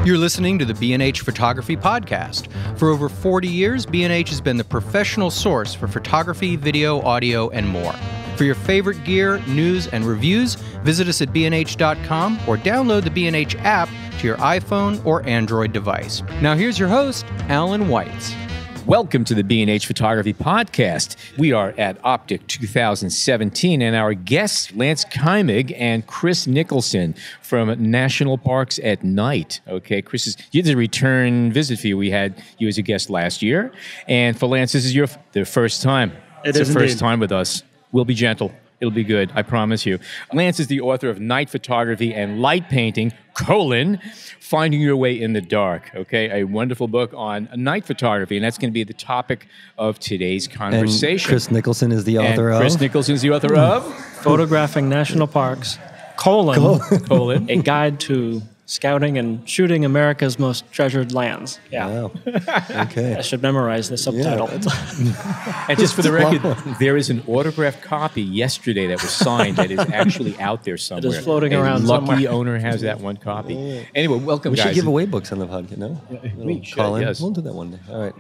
You're listening to the B&H Photography Podcast. For over 40 years, B&H has been the professional source for photography, video, audio, and more. For your favorite gear, news, and reviews, visit us at bnh.com or download the B&H app to your iPhone or Android device. Now here's your host, Alan Weitz. Welcome to the B&H Photography Podcast. We are at OPTIC 2017, and our guests, Lance Keimig and Chris Nicholson from National Parks at Night. Okay, Chris, you did a return visit for you. We had you as a guest last year, and for Lance, this is the first time. It's the first time with us. We'll be gentle. It'll be good, I promise you. Lance is the author of Night Photography and Light Painting, Finding Your Way in the Dark, okay? A wonderful book on night photography, and that's going to be the topic of today's conversation. And Chris Nicholson is the author of? Chris Nicholson is the author of? Photographing National Parks, a guide to scouting and shooting America's most treasured lands. Yeah. Wow. Okay. I should memorize the subtitle. Yeah, and just for the record, there is an autographed copy yesterday that was signed that is actually out there somewhere. It is floating around lucky somewhere. owner has that one copy. Anyway, welcome, we guys. We should give away books on the podcast, no? We should, Colin, yes. We'll do that one day. All right.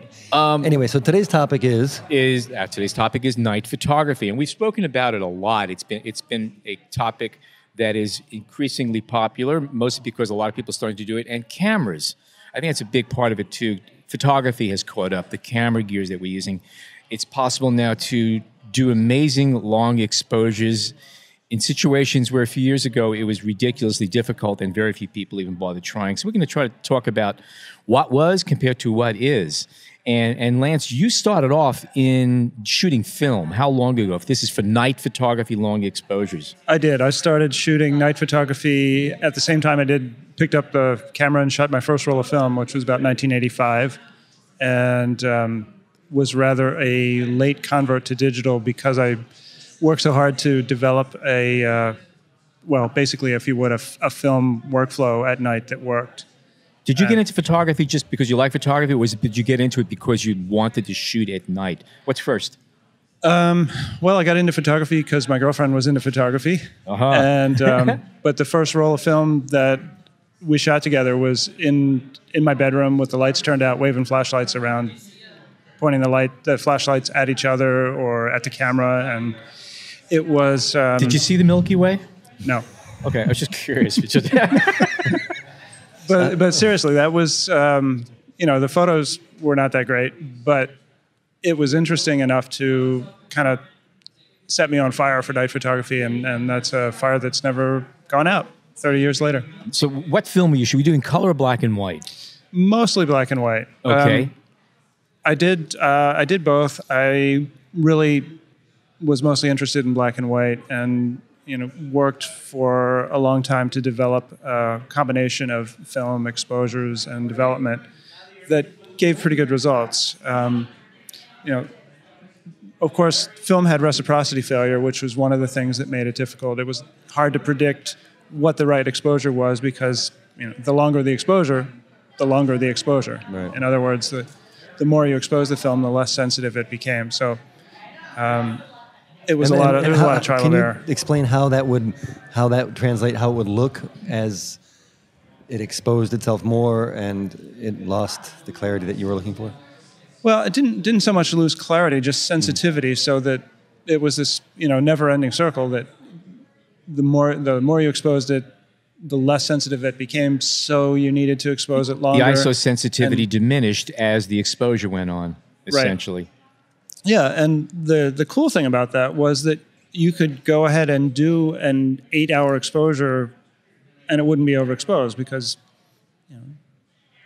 Anyway, so today's topic is night photography, and we've spoken about it a lot. It's been a topic that is increasingly popular, mostly because a lot of people are starting to do it, and cameras. I think that's a big part of it too. Photography has caught up, the camera gears that we're using. It's possible now to do amazing long exposures in situations where a few years ago it was ridiculously difficult and very few people even bothered trying. So we're going to try to talk about what was compared to what is. And Lance, you started off in shooting film. How long ago? If this is for night photography, long exposures. I did. I started shooting night photography at the same time picked up the camera and shot my first roll of film, which was about 1985, and was rather a late convert to digital because I worked so hard to develop basically, if you would, a film workflow at night that worked. Did you get into photography just because you like photography, or did you get into it because you wanted to shoot at night? What's first? Well, I got into photography because my girlfriend was into photography. And but the first roll of film that we shot together was in my bedroom with the lights turned out, waving flashlights around, pointing the flashlights at each other or at the camera, and it was... Did you see the Milky Way? No. Okay, I was just curious. But seriously, that was, the photos were not that great, but it was interesting enough to kind of set me on fire for night photography, and that's a fire that's never gone out 30 years later. So what film were you shooting? Were you doing color or black and white? Mostly black and white. Okay. I did both. I really was mostly interested in black and white, and worked for a long time to develop a combination of film exposures and development that gave pretty good results. Of course, film had reciprocity failure, which was one of the things that made it difficult. It was hard to predict what the right exposure was because the longer the exposure, the longer the exposure. Right. In other words, the more you expose the film, the less sensitive it became. So. It was a lot of trial and error. Can you explain how it would look as it exposed itself more and it lost the clarity that you were looking for? Well, it didn't so much lose clarity, just sensitivity, so that it was this never-ending circle that the more you exposed it, the less sensitive it became. So you needed to expose it longer. The ISO sensitivity diminished as the exposure went on, essentially. Right. Yeah, and the cool thing about that was that you could go ahead and do an 8-hour exposure and it wouldn't be overexposed because,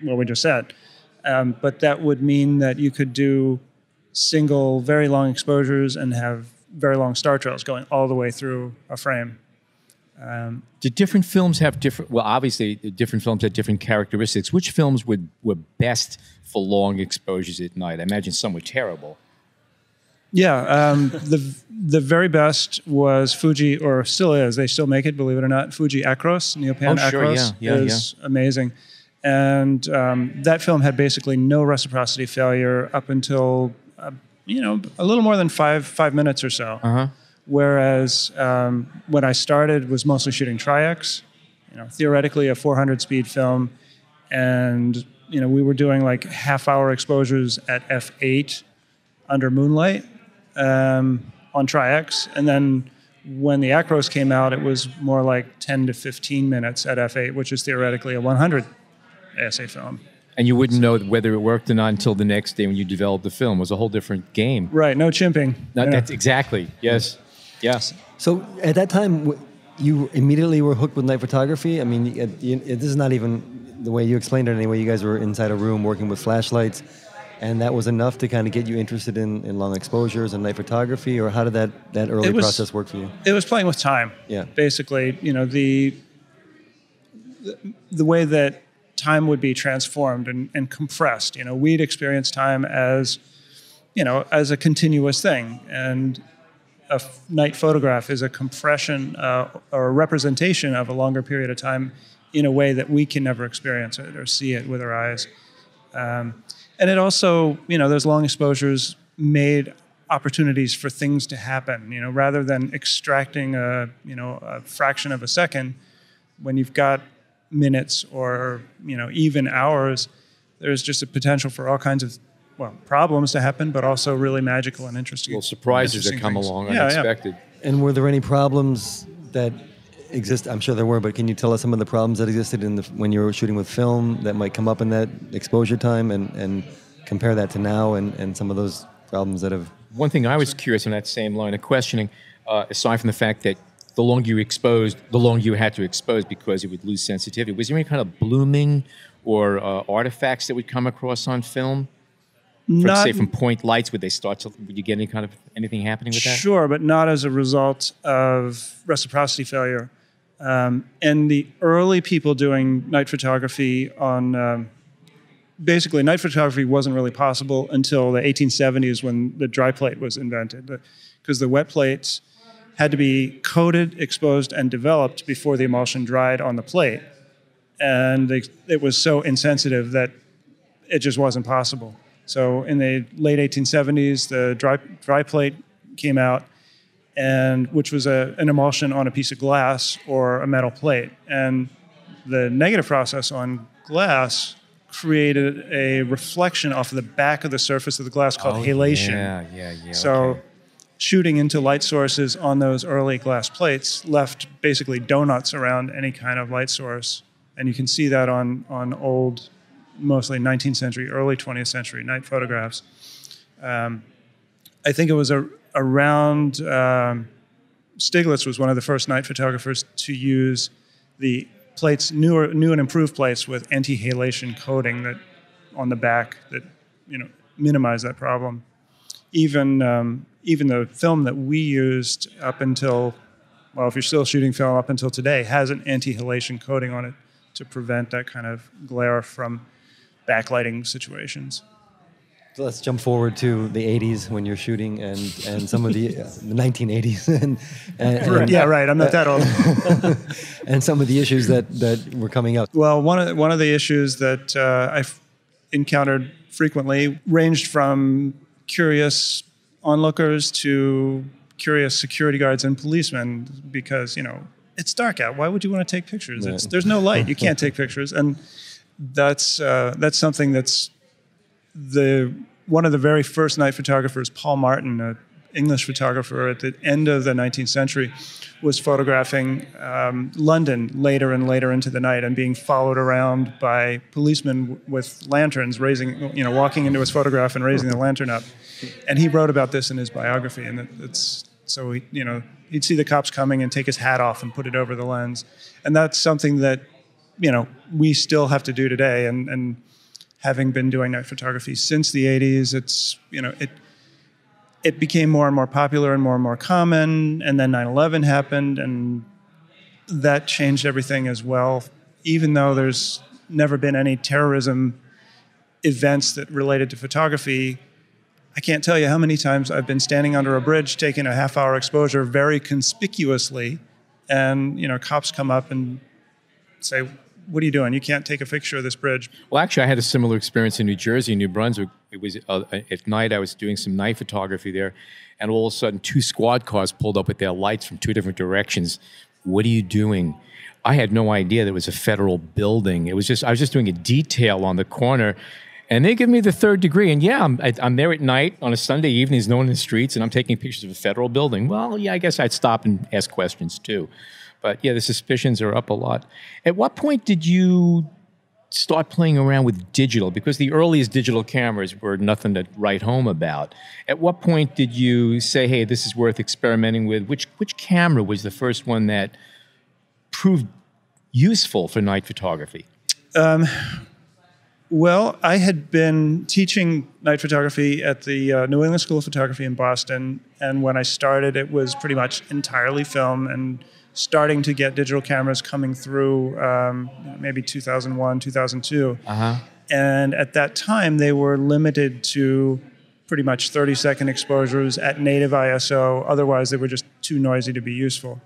what we just said. But that would mean that you could do single, very long exposures and have very long star trails going all the way through a frame. Did different films have different... Well, obviously, different films had different characteristics. Which films were best for long exposures at night? I imagine some were terrible. Yeah, the very best was Fuji, or still is. They still make it, believe it or not. Fuji Acros, Neopan Acros is amazing. And that film had basically no reciprocity failure up until, a little more than five minutes or so. Whereas when I started, was mostly shooting Tri-X, theoretically a 400 speed film, And we were doing like half-hour exposures at f8 under moonlight on Tri-X, and then when the Acros came out, it was more like 10 to 15 minutes at f8, which is theoretically a 100 ASA film. And you wouldn't know whether it worked or not until the next day when you developed the film. It was a whole different game. Right, no chimping. That's exactly, yes. Yes. So at that time, you immediately were hooked with night photography? I mean, this is not even the way you explained it anyway. You guys were inside a room working with flashlights, and that was enough to kind of get you interested in long exposures and night photography, or how did that early process work for you? It was playing with time. Yeah. Basically, the way that time would be transformed and compressed. We'd experience time as a continuous thing, and a night photograph is a compression or a representation of a longer period of time in a way that we can never experience it or see it with our eyes. And it also, those long exposures made opportunities for things to happen. Rather than extracting a fraction of a second, when you've got minutes or even hours, there's just a potential for all kinds of problems to happen, but also really magical and interesting. Well, surprises that come along unexpected. Yeah. And were there any problems that exist? I'm sure there were, but can you tell us some of the problems that existed when you were shooting with film that might come up in that exposure time, and compare that to now and some of those problems that have... One thing I was curious in that same line of questioning, aside from the fact that the longer you exposed, the longer you had to expose because it would lose sensitivity, was there any kind of blooming or artifacts that would come across on film? From point lights, would you get anything happening with that? Sure, but not as a result of reciprocity failure. And the early people doing night photography on, basically night photography wasn't really possible until the 1870s when the dry plate was invented, because the wet plates had to be coated, exposed, and developed before the emulsion dried on the plate. And it was so insensitive that it just wasn't possible. So in the late 1870s, the dry plate came out, which was an emulsion on a piece of glass or a metal plate. And the negative process on glass created a reflection off of the back of the surface of the glass called halation. Yeah. So shooting into light sources on those early glass plates left basically donuts around any kind of light source. And you can see that on old, mostly 19th century, early 20th century night photographs. I think it was around, Stiglitz was one of the first night photographers to use the plates, new and improved plates with anti-halation coating that on the back that minimized that problem. Even the film that we used up until, if you're still shooting film up until today, has an anti-halation coating on it to prevent that kind of glare from backlighting situations. So let's jump forward to the 80s when you're shooting and some of the 1980s. Yeah, right. I'm not that old. And some of the issues that were coming up. Well, one of the issues that I've encountered frequently ranged from curious onlookers to curious security guards and policemen because, it's dark out. Why would you want to take pictures? Right. There's no light. You can't take pictures. And that's something that's one of the very first night photographers, Paul Martin, an English photographer at the end of the 19th century, was photographing London later and later into the night and being followed around by policemen with lanterns, walking into his photograph and raising the lantern up. And he wrote about this in his biography. And so he'd see the cops coming and take his hat off and put it over the lens. And that's something that, we still have to do today. And having been doing night photography since the 80s, it became more and more popular and more common. And then 9/11 happened, and that changed everything as well. Even though there's never been any terrorism events that related to photography, I can't tell you how many times I've been standing under a bridge taking a half-hour exposure very conspicuously, and cops come up and say, "What are you doing? You can't take a picture of this bridge." Well, actually, I had a similar experience in New Jersey, New Brunswick. It was at night. I was doing some night photography there, and all of a sudden, 2 squad cars pulled up with their lights from 2 different directions, what are you doing? I had no idea there was a federal building. I was just doing a detail on the corner, and they give me the 3rd degree. And yeah, I'm there at night on a Sunday evening, there's no one in the streets, and I'm taking pictures of a federal building. Well, yeah, I guess I'd stop and ask questions too. But yeah, the suspicions are up a lot. At what point did you start playing around with digital? Because the earliest digital cameras were nothing to write home about. At what point did you say, hey, this is worth experimenting with? Which camera was the first one that proved useful for night photography? Well, I had been teaching night photography at the New England School of Photography in Boston, and when I started, it was pretty much entirely film, and starting to get digital cameras coming through maybe 2001, 2002. And at that time, they were limited to pretty much 30-second exposures at native ISO. Otherwise, they were just too noisy to be useful.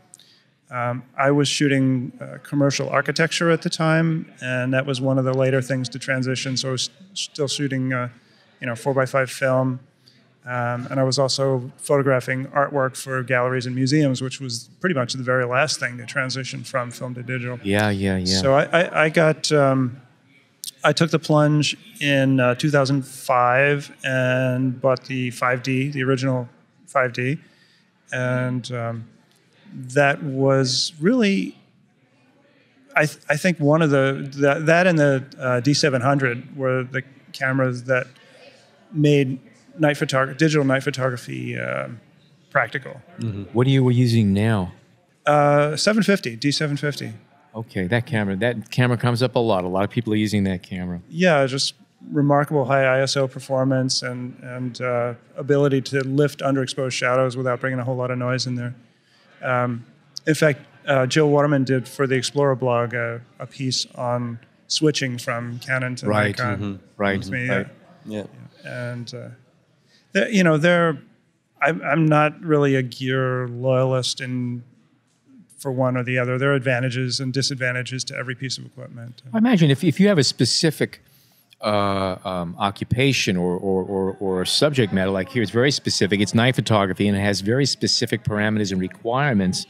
I was shooting commercial architecture at the time, and that was one of the later things to transition. So I was still shooting 4x5 film. And I was also photographing artwork for galleries and museums, which was pretty much the very last thing to transition from film to digital. Yeah. So I took the plunge in 2005 and bought the 5D, the original 5D, and that was really, I think one of that and the D700 were the cameras that made digital night photography practical. What are you using now? 750, D750. Okay, that camera comes up a lot. A lot of people are using that camera. Yeah, just remarkable high ISO performance and ability to lift underexposed shadows without bringing a whole lot of noise in there. In fact, Jill Waterman did for the Explorer blog a piece on switching from Canon to Nikon. Right. Yeah. And I'm not really a gear loyalist for one or the other. There are advantages and disadvantages to every piece of equipment. I imagine if you have a specific occupation or subject matter, like here, it's very specific. It's night photography, and it has very specific parameters and requirements.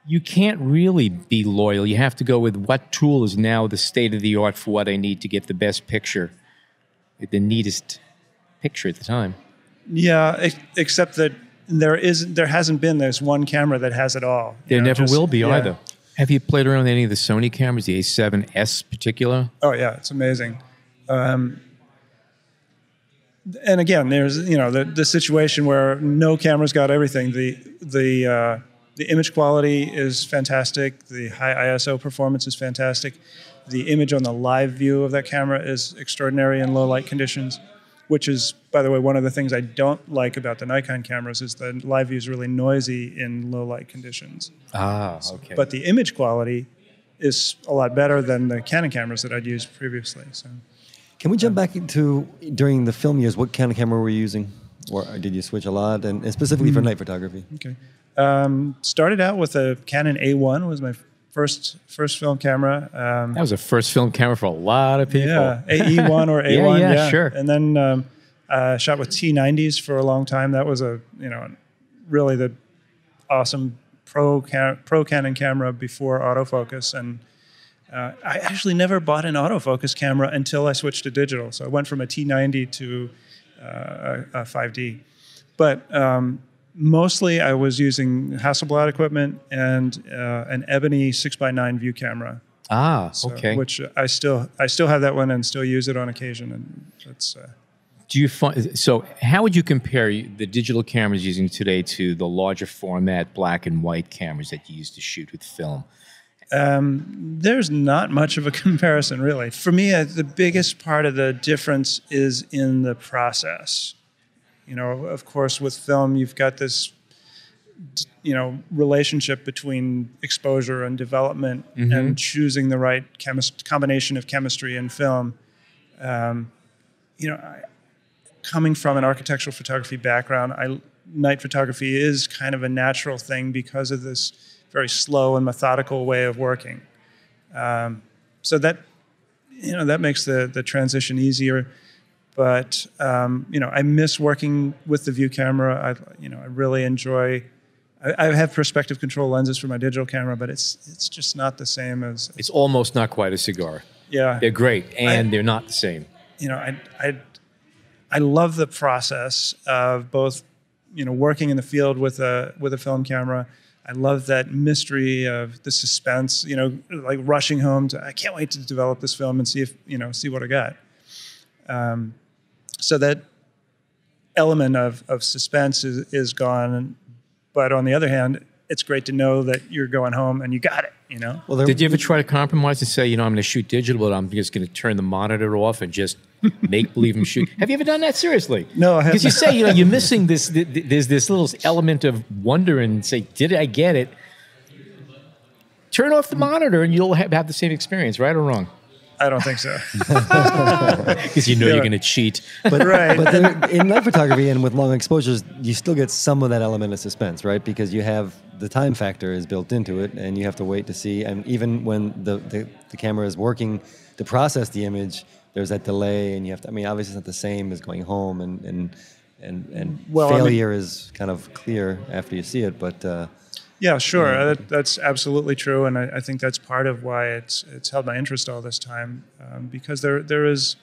You can't really be loyal. You have to go with what tool is now the state of the art for what I need to get the best picture, the neatest picture at the time. Yeah, except that there hasn't been this one camera that has it all. There never will be either. Have you played around with any of the Sony cameras, the A7S particular? Oh yeah, it's amazing. And again, there's the situation where no camera's got everything. The image quality is fantastic. The high ISO performance is fantastic. The image on the live view of that camera is extraordinary in low light conditions, which is, by the way, one of the things I don't like about the Nikon cameras is the live view is really noisy in low light conditions. Okay. But the image quality is a lot better than the Canon cameras that I'd used previously. So, can we jump back into during the film years? What kind of camera were you using, or did you switch a lot, and specifically for night photography? Okay. Started out with a Canon A1 was my first film camera. That was a first film camera for a lot of people. Yeah, AE1 or A1. yeah, sure. And then shot with T90s for a long time. That was really the awesome pro Canon camera before autofocus. And I actually never bought an autofocus camera until I switched to digital. So I went from a T90 to a 5D. But mostly I was using Hasselblad equipment and an Ebony 6x9 view camera. Okay. Which I still have that one and still use it on occasion, and that's. Do you find so? How would you compare the digital cameras using today to the larger format black and white cameras that you used to shoot with film? There's not much of a comparison, really. For me, the biggest part of the difference is in the process. Of course, with film, you've got this, relationship between exposure and development and choosing the right combination of chemistry and film. Coming from an architectural photography background, night photography is kind of a natural thing because of this very slow and methodical way of working. So that, that makes the transition easier. But I miss working with the view camera. I really enjoy I have perspective control lenses for my digital camera, but it's just not the same as. It's almost not quite a cigar. Yeah, They're great, and they're not the same. You know, I love the process of both, you know, working in the field with a film camera. I love that mystery of the suspense, you know, like rushing home to, I can't wait to develop this film and see if, you know, see what I got. So that element of suspense is gone. But on the other hand, it's great to know that you're going home and you got it, you know? Well, Did you ever try to compromise and say, you know, I'm going to shoot digital, but I'm just going to turn the monitor off and just make believe I'm shooting? Have you ever done that seriously? No, I haven't. Because you say, you know, you're missing this, there's this little element of wonder and say, did I get it? Turn off the monitor and you'll have the same experience, right or wrong? I don't think so. Because you know you're going to cheat. But, but then in night photography and with long exposures, you still get some of that element of suspense, right? Because you have the time factor is built into it, and you have to wait to see. And even when the camera is working to process the image, there's that delay, and you have to. I mean, obviously, it's not the same as going home, and well, failure is kind of clear after you see it, but. Yeah, sure. That's absolutely true, and I think that's part of why it's held my interest all this time, because there is,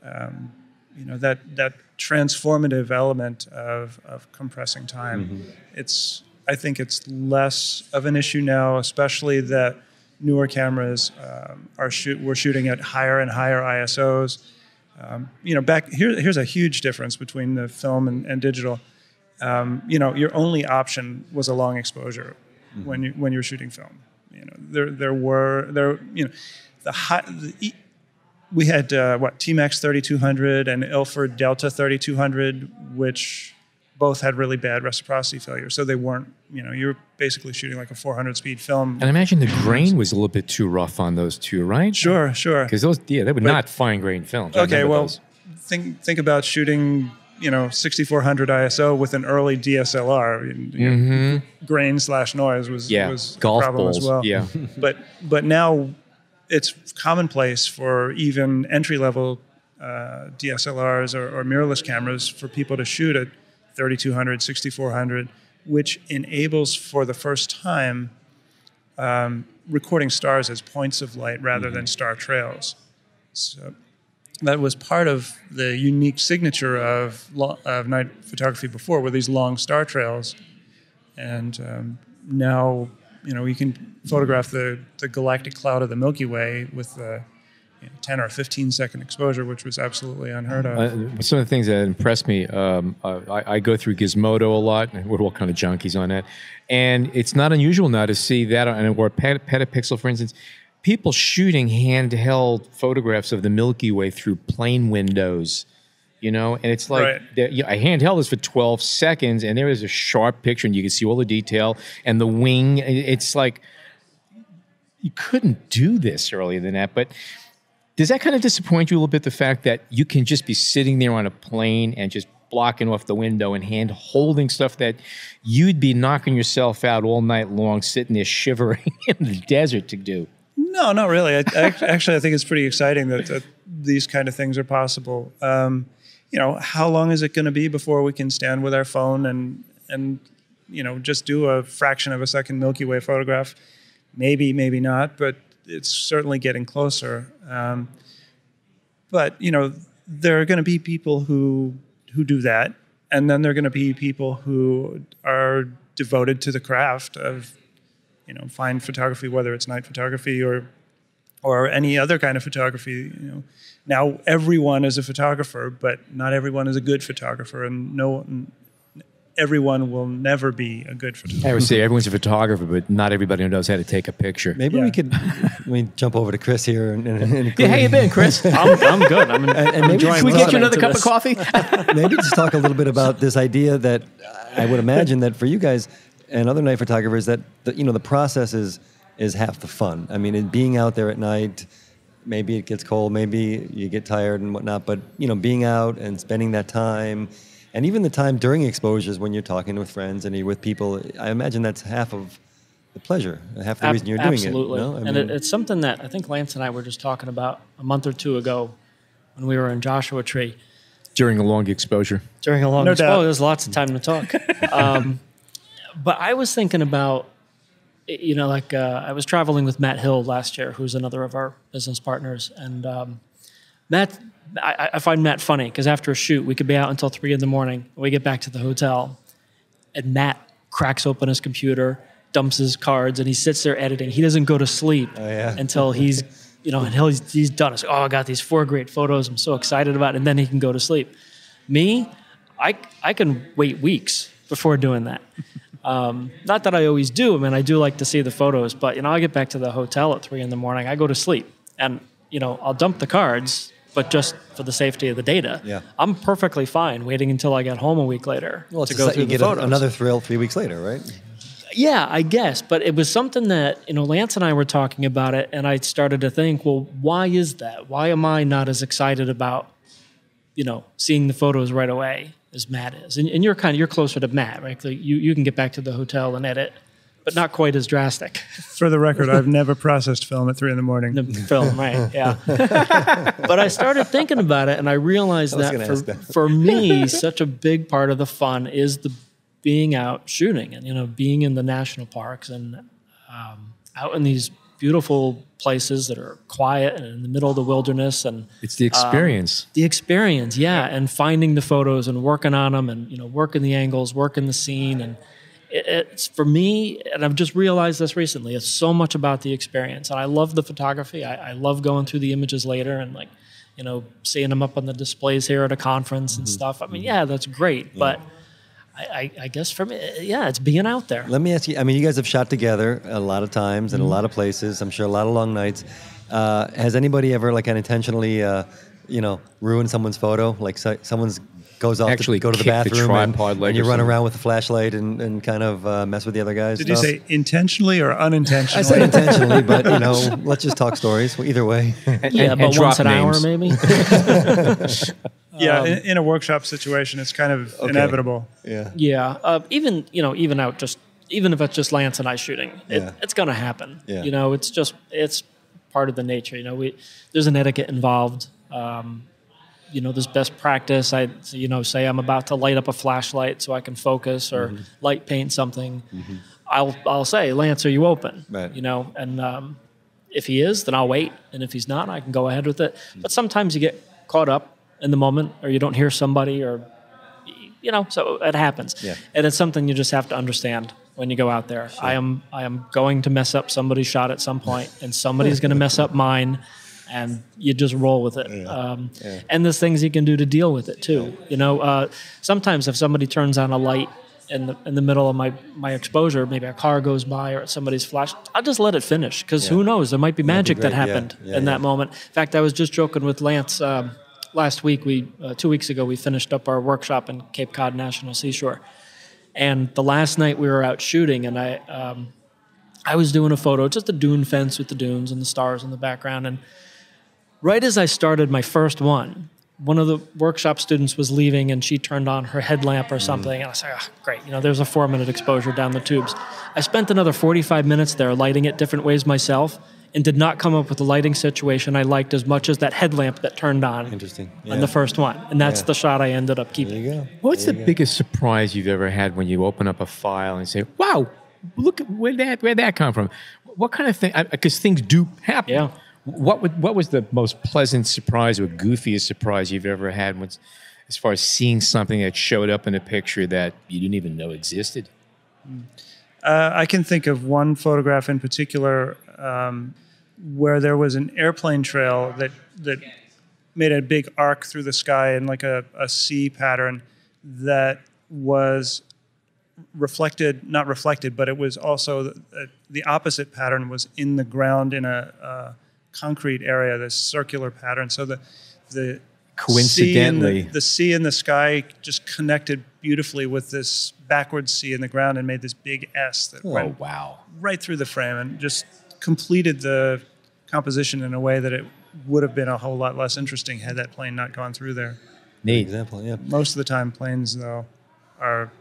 you know, that transformative element of compressing time. Mm-hmm. I think it's less of an issue now, especially that newer cameras we're shooting at higher and higher ISOs. You know, here's a huge difference between the film and digital. You know, your only option was a long exposure when you're shooting film. You know, you know, we had T-Max 3200 and Ilford Delta 3200, which both had really bad reciprocity failure. So they weren't, you know, you're basically shooting like a 400 speed film. And I imagine the grain was a little bit too rough on those two, right? Sure. Because they were not fine grain films. Okay, well, think about shooting, you know, 6400 ISO with an early DSLR. You know, grain/noise was a golf problem balls as well. Yeah, but now it's commonplace for even entry-level DSLRs or mirrorless cameras for people to shoot at 3200, 6400, which enables for the first time recording stars as points of light rather than star trails. So that was part of the unique signature of night photography before, were these long star trails. And now, you know, you can photograph the galactic cloud of the Milky Way with a 10 or 15 second exposure, which was absolutely unheard of. Some of the things that impressed me, I go through Gizmodo a lot, and we're all kind of junkies on that. And it's not unusual now to see that, or Petapixel, for instance, people shooting handheld photographs of the Milky Way through plane windows, you know, and it's like a handheld is for 12 seconds, and there is a sharp picture, and you can see all the detail and the wing. It's like you couldn't do this earlier than that. But does that kind of disappoint you a little bit, the fact that you can just be sitting there on a plane and just blocking off the window and hand holding stuff that you'd be knocking yourself out all night long, sitting there shivering in the desert to do? No, not really. Actually, I think it's pretty exciting that these kind of things are possible. You know, how long is it going to be before we can stand with our phone and you know, just do a fraction of a second Milky Way photograph? Maybe, maybe not, but it's certainly getting closer. But you know, there are going to be people who do that, and then there are going to be people who are devoted to the craft of, you know, fine photography, whether it's night photography or any other kind of photography. You know, now everyone is a photographer, but not everyone is a good photographer, and everyone will never be a good photographer. I would say everyone's a photographer, but not everybody knows how to take a picture. Maybe we could jump over to Chris here. And how you been, Chris? I'm good. I'm maybe enjoying. Should we get you another cup this. of coffee? Maybe just talk a little bit about this idea that I would imagine that for you guys and other night photographers, that the process is half the fun. I mean, being out there at night, maybe it gets cold, maybe you get tired and whatnot, but being out and spending that time, and even the time during exposures when you're talking with friends and you're with people, I imagine that's half of the pleasure, half the reason you're doing absolutely. it. Absolutely. And it's something that I think Lance and I were just talking about a month or two ago when we were in Joshua Tree. During a long exposure. During a long exposure, there's lots of time to talk. But I was thinking about, you know, like I was traveling with Matt Hill last year, who's another of our business partners. And Matt, I find Matt funny because after a shoot, we could be out until 3 in the morning. We get back to the hotel and Matt cracks open his computer, dumps his cards, and he sits there editing. He doesn't go to sleep until he's, you know, until he's done. It's like, oh, I got these 4 great photos. I'm so excited about it. And then he can go to sleep. Me, I can wait weeks before doing that. Not that I always do. I mean, I do like to see the photos, but, you know, I get back to the hotel at 3 in the morning. I go to sleep and, you know, I'll dump the cards, but just for the safety of the data. Yeah. I'm perfectly fine waiting until I get home a week later to go through you the get photos. another thrill 3 weeks later, right? Yeah, I guess. But it was something that, you know, Lance and I were talking about it, and I started to think, well, why is that? Why am I not as excited about, you know, seeing the photos right away as Matt is? And you're closer to Matt, right? Like you can get back to the hotel and edit, but not quite as drastic. For the record, I've never processed film at 3 in the morning. The film, right? Yeah. But I started thinking about it, and I realized that for me, such a big part of the fun is the being out shooting, and, you know, being in the national parks and out in these beautiful places that are quiet and in the middle of the wilderness. And it's the experience. And finding the photos and working on them, and, you know, working the angles, working the scene. And it's for me, and I've just realized this recently, it's so much about the experience. And I love the photography. I love going through the images later and, like, you know, seeing them up on the displays here at a conference and stuff. I mean, yeah, that's great. But I guess for me, it's being out there. Let me ask you, I mean, you guys have shot together a lot of times in a lot of places. I'm sure a lot of long nights. Has anybody ever, like, unintentionally, you know, ruined someone's photo? Like, someone's goes off to go to the bathroom and you run around with a flashlight and kind of mess with the other guys. Did you say intentionally or unintentionally? I said intentionally, but, you know, let's just talk stories. Either way. But once an hour, maybe. Yeah, in a workshop situation, it's kind of inevitable. Yeah. Yeah. Even if it's just Lance and I shooting, it's going to happen. Yeah. You know, it's part of the nature. You know, there's an etiquette involved. You know, there's best practice. Say I'm about to light up a flashlight so I can focus or light paint something. I'll say, Lance, are you open? Right. You know, and if he is, then I'll wait. And if he's not, I can go ahead with it. But sometimes you get caught up in the moment, or you don't hear somebody, or, you know, so it happens. Yeah. And it's something you just have to understand when you go out there. Sure. I am going to mess up somebody's shot at some point, and somebody's going to mess up mine, and you just roll with it. And there's things you can do to deal with it too. You know, sometimes if somebody turns on a light in the middle of my exposure, maybe a car goes by or somebody's flash, I'll just let it finish, because who knows, there might be magic that happened in that moment. In fact, I was just joking with Lance last week. 2 weeks ago, we finished up our workshop in Cape Cod National Seashore, and the last night we were out shooting, and I was doing a photo, just a dune fence with the dunes and the stars in the background, and right as I started my first one of the workshop students was leaving, and she turned on her headlamp or something, and I said, oh, great, you know, there's a 4-minute exposure down the tubes. I spent another 45 minutes there lighting it different ways myself, and did not come up with a lighting situation I liked as much as that headlamp that turned on on the first one. And that's the shot I ended up keeping. There you go. What's the biggest surprise you've ever had when you open up a file and say, wow, look at where'd that come from? What kind of thing? Because things do happen. Yeah. What was the most pleasant surprise or goofiest surprise you've ever had as far as seeing something that showed up in a picture that you didn't even know existed? I can think of one photograph in particular where there was an airplane trail that made a big arc through the sky in like a C pattern that was not reflected, but it was also the opposite pattern was in the ground in a concrete area, this circular pattern. So the coincidentally, the sea in the sky just connected beautifully with this backwards C in the ground and made this big S that went right through the frame and just completed the composition in a way that it would have been a whole lot less interesting had that plane not gone through there. Neat example. Yeah. Most of the time, planes though are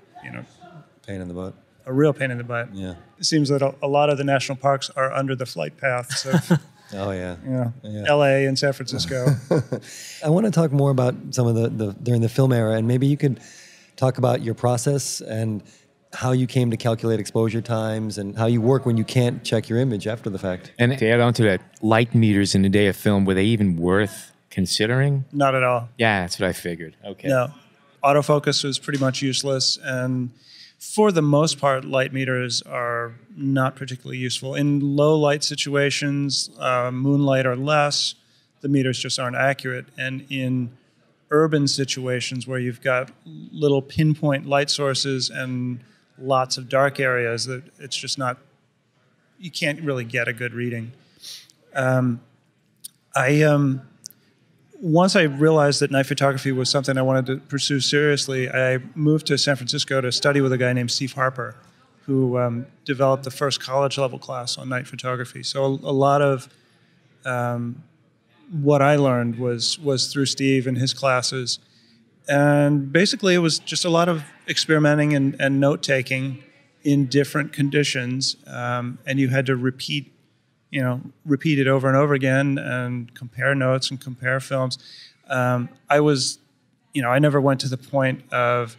pain in the butt. A real pain in the butt. Yeah. It seems that a lot of the national parks are under the flight paths of L.A. and San Francisco. I want to talk more about some of the during the film era, and maybe you could talk about your process and how you came to calculate exposure times and how you work when you can't check your image after the fact. And to add on to that, light meters in the day of film, were they even worth considering? Not at all. Yeah, that's what I figured. Okay. No. Autofocus was pretty much useless, and for the most part, light meters are not particularly useful. In low light situations, moonlight or less, the meters just aren't accurate. And in urban situations where you've got little pinpoint light sources and lots of dark areas, that it's just not, you can't really get a good reading. Once I realized that night photography was something I wanted to pursue seriously, I moved to San Francisco to study with a guy named Steve Harper, who developed the first college-level class on night photography. So a lot of what I learned was through Steve and his classes. And basically, it was just a lot of experimenting and note-taking in different conditions. And you had to repeat it over and over again and compare notes and compare films. I never went to the point of,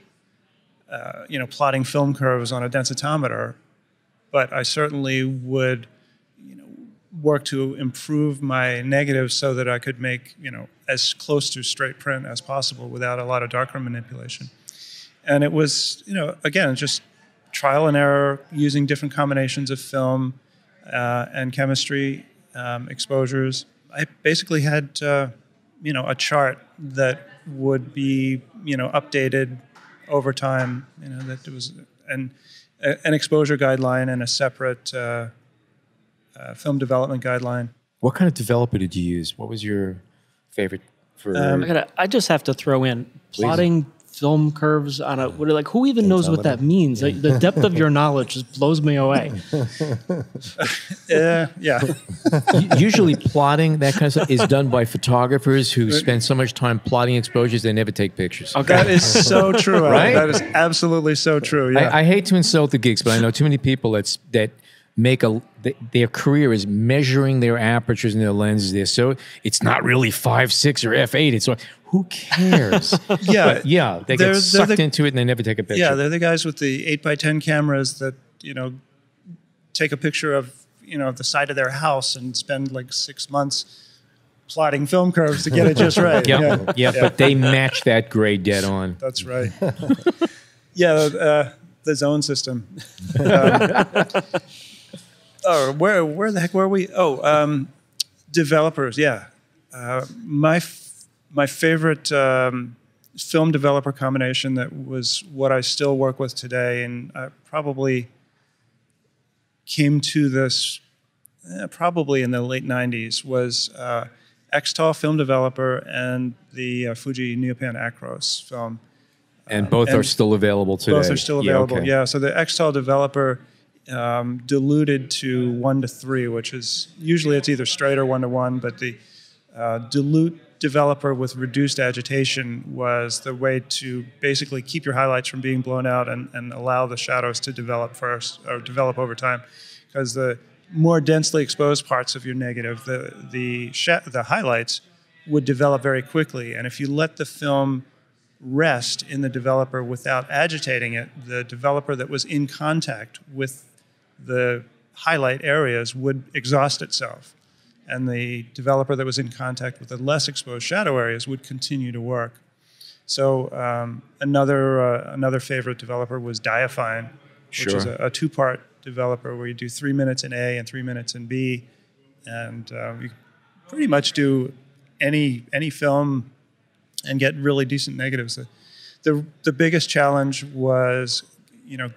plotting film curves on a densitometer, but I certainly would, work to improve my negatives so that I could make, as close to straight print as possible without a lot of darkroom manipulation. And it was, again, just trial and error, using different combinations of film, and chemistry, exposures. I basically had, a chart that would be, updated over time. That there was an exposure guideline and a separate film development guideline. What kind of developer did you use? What was your favorite for? I just have to throw in plotting film curves on a, who even knows what that means? Like, the depth of your knowledge just blows me away. Yeah. Usually plotting, that kind of stuff, is done by photographers who spend so much time plotting exposures they never take pictures. Okay. That is so true. Right? That is absolutely so true. Yeah. I hate to insult the geeks, but I know too many people that make their career is measuring their apertures and their lenses. It's not really 5.6 or f8. It's like, who cares? Yeah, they get sucked into it and they never take a picture. Yeah, they're the guys with the 8x10 cameras that take a picture of the side of their house and spend like 6 months plotting film curves to get it just right. Yeah, but they match that grade dead on. That's right. The zone system. Where the heck were we? Developers. Yeah, my favorite film developer combination that was what I still work with today, and I probably came to this probably in the late '90s, was Xtal film developer and the Fuji Neopan Acros film. And both are still available today. Both are still available. Okay. Yeah. So the Xtal developer diluted to 1:3, which is usually it's either straight or 1:1, but the dilute developer with reduced agitation was the way to basically keep your highlights from being blown out and allow the shadows to develop first, or develop over time. Because the more densely exposed parts of your negative, the highlights would develop very quickly. And if you let the film rest in the developer without agitating it, the developer that was in contact with the highlight areas would exhaust itself. And the developer that was in contact with the less exposed shadow areas would continue to work. So another favorite developer was Diafine, which is a two-part developer where you do 3 minutes in A and 3 minutes in B. And you pretty much do any film and get really decent negatives. The biggest challenge was,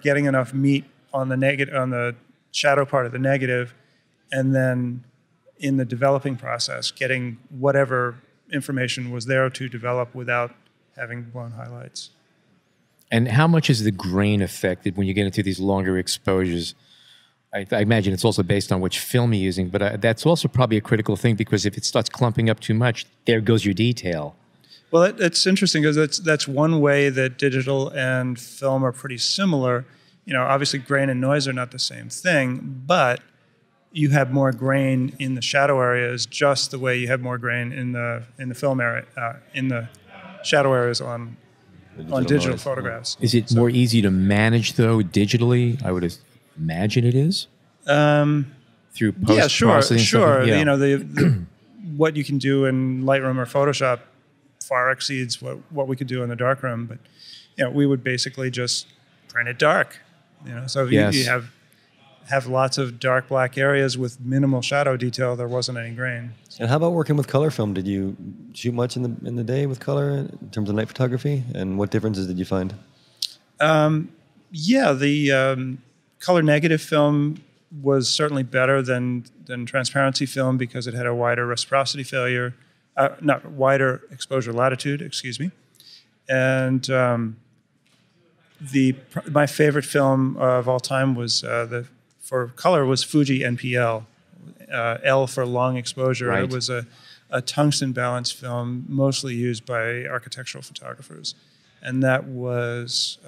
getting enough meat on the shadow part of the negative, and then in the developing process, getting whatever information was there to develop without having blown highlights. And how much is the grain affected when you get into these longer exposures? I imagine it's also based on which film you're using, but that's also probably a critical thing, because if it starts clumping up too much, there goes your detail. Well, it's interesting because that's one way that digital and film are pretty similar. Obviously grain and noise are not the same thing, but you have more grain in the shadow areas just the way you have more grain in the film area, in the shadow areas on on digital noise. photographs. Is it more easy to manage though digitally? I would imagine it is. Through post Yeah, sure, processing. and stuff sure. like- yeah. You know, the what you can do in Lightroom or Photoshop far exceeds what we could do in the darkroom. But you know, we would basically just print it dark. You know, so if Yes. you have lots of dark black areas with minimal shadow detail, there wasn't any grain. And how about working with color film? Did you shoot much in the day with color in terms of night photography? And what differences did you find? Yeah, the color negative film was certainly better than transparency film because it had a wider reciprocity failure, not wider exposure latitude, excuse me. And my favorite film of all time was for color was Fuji NPL, L for long exposure. Right. It was a tungsten balanced film, mostly used by architectural photographers, and that was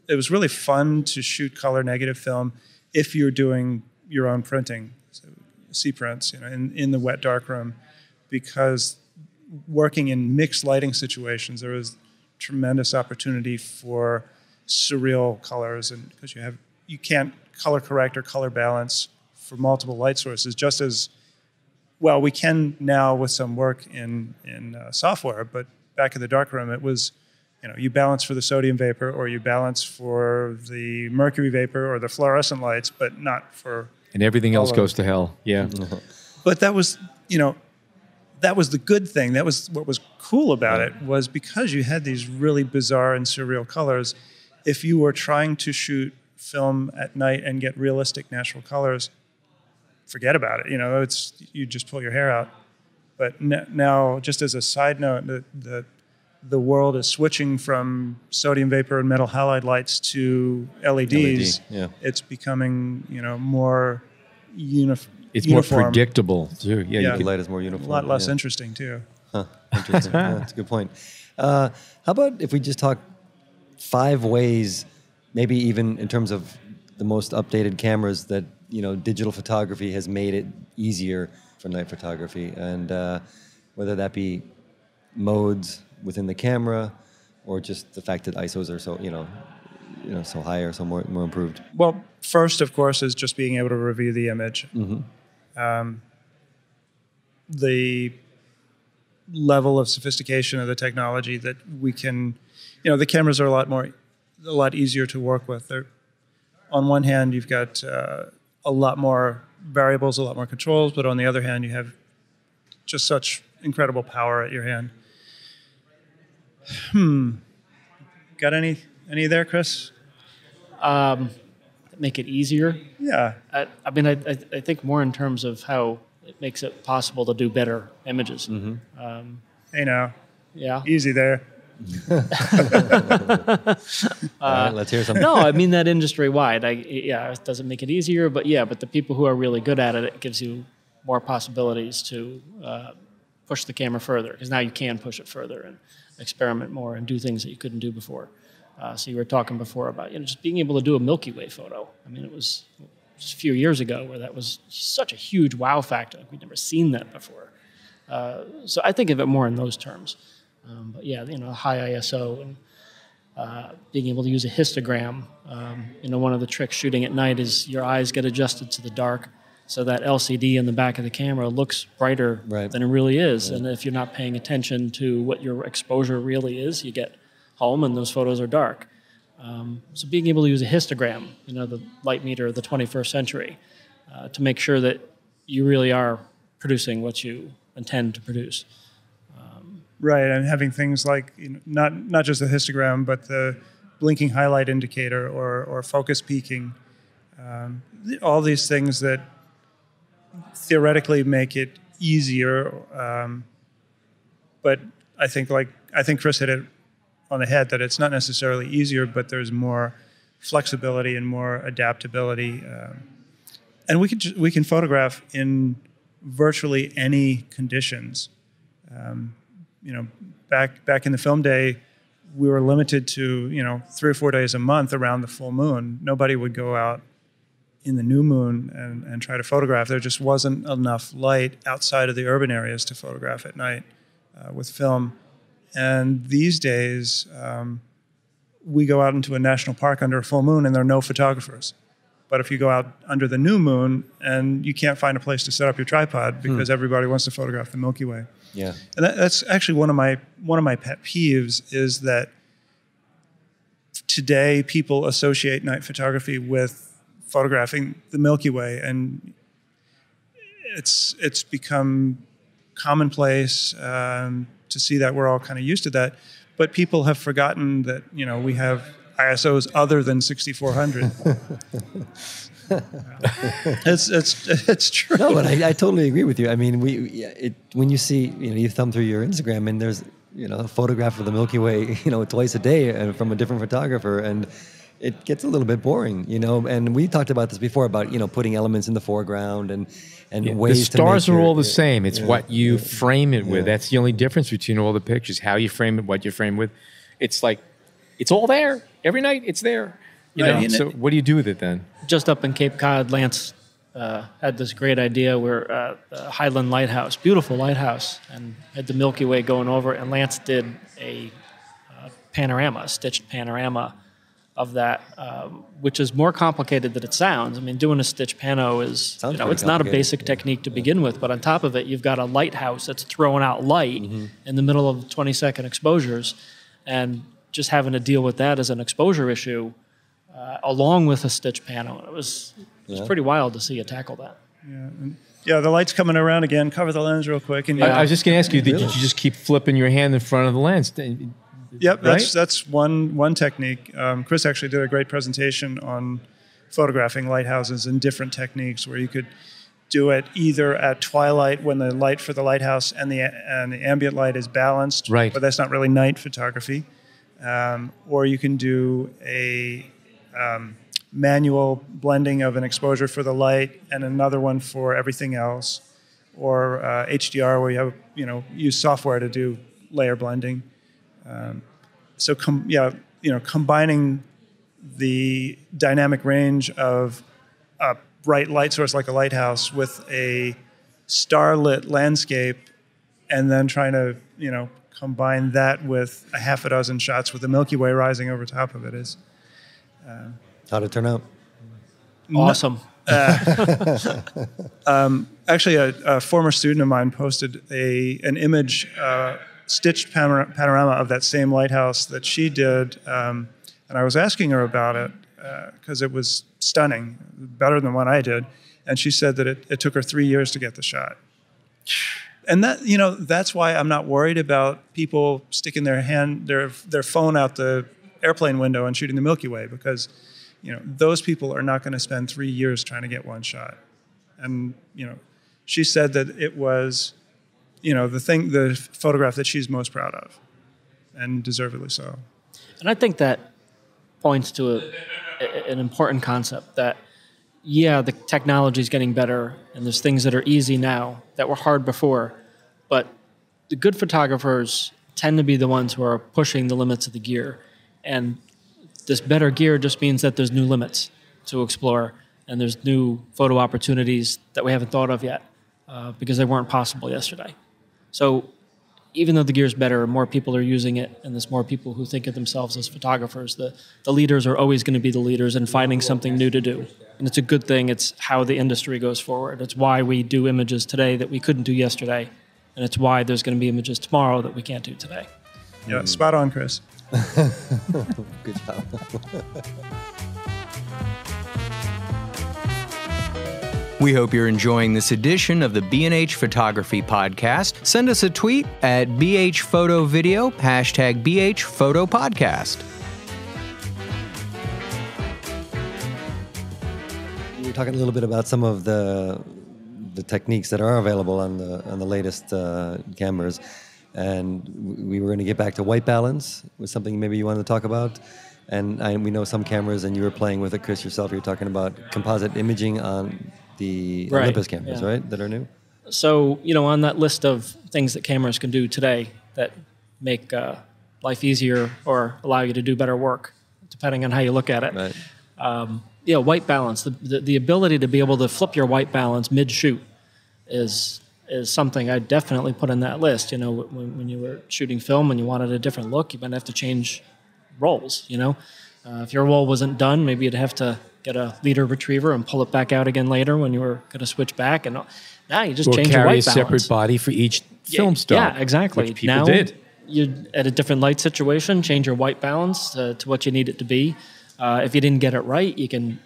it was really fun to shoot color negative film if you're doing your own printing, so C-prints, you know, in the wet darkroom, because working in mixed lighting situations, there was tremendous opportunity for surreal colors, and because you can't color correct or color balance for multiple light sources, just as well we can now with some work in software, but back in the darkroom it was, you know, you balance for the sodium vapor or you balance for the mercury vapor or the fluorescent lights, but not for... And everything else goes to hell. Yeah. But that was, you know, that was the good thing. That was what was cool about it, was because you had these really bizarre and surreal colors. If you were trying to shoot film at night and get realistic natural colors, forget about it. You know, you just pull your hair out. But now, just as a side note, the world is switching from sodium vapor and metal halide lights to LEDs. yeah. It's becoming, you know, more It's uniform. more predictable too. Yeah. Yeah. The light is more uniform. A lot less yeah. interesting too. Huh, interesting. Yeah, that's a good point. How about if we just talk 5 ways, maybe even in terms of the most updated cameras that, you know, digital photography has made it easier for night photography, and whether that be modes within the camera or just the fact that ISOs are so, you know, so high or so more improved. Well, first, of course, is just being able to review the image. The level of sophistication of the technology that we can, you know, the cameras are a lot easier to work with. On one hand, you've got a lot more variables, a lot more controls, but on the other hand, you have just such incredible power at your hand. Got any there, Chris? Make it easier. Yeah. I mean, I think more in terms of how it makes it possible to do better images. Hey now, Yeah. easy there. All right, let's hear something. No, I mean that industry wide. It doesn't make it easier, but the people who are really good at it, it gives you more possibilities to push the camera further, because now you can push it further and experiment more and do things that you couldn't do before. So you were talking before about just being able to do a Milky Way photo. I mean, it was just a few years ago where that was such a huge wow factor. Like, we'd never seen that before. So I think of it more in those terms. But high ISO and being able to use a histogram. One of the tricks shooting at night is your eyes get adjusted to the dark, so that LCD in the back of the camera looks brighter than it really is. Right. And if you're not paying attention to what your exposure really is, you get home and those photos are dark. So being able to use a histogram, the light meter of the 21st century, to make sure that you really are producing what you intend to produce. Right, and having things like not just the histogram, but the blinking highlight indicator or focus peaking, all these things that theoretically make it easier. But I think Chris hit it on the head that it's not necessarily easier, but there's more flexibility and more adaptability, and we can photograph in virtually any conditions. Back in the film day, we were limited to 3 or 4 days a month around the full moon. Nobody would go out in the new moon and try to photograph. There just wasn't enough light outside of the urban areas to photograph at night with film. And these days, we go out into a national park under a full moon and there are no photographers. But if you go out under the new moon and you can't find a place to set up your tripod because everybody wants to photograph the Milky Way. Yeah. And that's actually one of my pet peeves is that today people associate night photography with photographing the Milky Way, and it's become commonplace to see that. We're all kind of used to that, but people have forgotten that we have ISOs other than 6400. it's true. No, but I totally agree with you. I mean, when you see, you thumb through your Instagram and there's, a photograph of the Milky Way, twice a day from a different photographer, and it gets a little bit boring, And we talked about this before about, putting elements in the foreground and ways to the stars make are all the same. It's what you frame it with. That's the only difference between all the pictures. How you frame it, what you frame with. It's like, it's all there. Every night it's there. So what do you do with it then? Just up in Cape Cod, Lance had this great idea where the Highland Lighthouse, beautiful lighthouse, and had the Milky Way going over, and Lance did a stitched panorama of that, which is more complicated than it sounds. I mean, doing a stitch pano is, it's not a basic technique to begin with, but on top of it, you've got a lighthouse that's throwing out light in the middle of 20-second exposures, and just having to deal with that as an exposure issue, along with a stitch pano. It was pretty wild to see you tackle that. Yeah, the light's coming around again. Cover the lens real quick. And I was just going to ask you, did you just keep flipping your hand in front of the lens? Yep, right? that's one technique. Chris actually did a great presentation on photographing lighthouses and different techniques where you could do it either at twilight when the light for the lighthouse and the ambient light is balanced, right? But that's not really night photography. Or you can do a manual blending of an exposure for the light and another one for everything else, or HDR where you have use software to do layer blending. Combining the dynamic range of a bright light source like a lighthouse with a starlit landscape, and then trying to combine that with a half a dozen shots with the Milky Way rising over top of it is. How'd it turn out? Awesome. Actually, a former student of mine posted an image, stitched panorama of that same lighthouse that she did, and I was asking her about it because it was stunning, better than what I did, and she said that it took her 3 years to get the shot. And that that's why I'm not worried about people sticking their phone out the airplane window and shooting the Milky Way, because those people are not going to spend 3 years trying to get one shot. And she said that it was the photograph that she's most proud of, and deservedly so. And I think that points to an important concept that, the technology is getting better, and there's things that are easy now that were hard before, but the good photographers tend to be the ones who are pushing the limits of the gear. And this better gear just means that there's new limits to explore, and there's new photo opportunities that we haven't thought of yet because they weren't possible yesterday. So even though the gear's better, more people are using it, and there's more people who think of themselves as photographers, the leaders are always going to be the leaders in finding something new to do. And it's a good thing. It's how the industry goes forward. It's why we do images today that we couldn't do yesterday, and it's why there's going to be images tomorrow that we can't do today. Yeah, spot on, Chris. Good job. We hope you're enjoying this edition of the B&H Photography Podcast. Send us a tweet at BHPhotoVideo, #BHPhotoPodcast. You were talking a little bit about some of the techniques that are available on the latest cameras, and we were going to get back to white balance, was something maybe you wanted to talk about. And we know some cameras, and you were playing with it, Chris, yourself. You were talking about composite imaging on the Olympus cameras, right, that are new? So, on that list of things that cameras can do today that make life easier or allow you to do better work, depending on how you look at it. Right. White balance, the ability to be able to flip your white balance mid-shoot is something I definitely put in that list. When you were shooting film and you wanted a different look, you might have to change rolls. If your roll wasn't done, maybe you'd have to get a leader retriever and pull it back out again later when you were going to switch back. And now you just change your white balance. Carry a separate body for each film stock. Yeah, exactly. Which people now, did. You at a different light situation, change your white balance to what you need it to be. If you didn't get it right, you can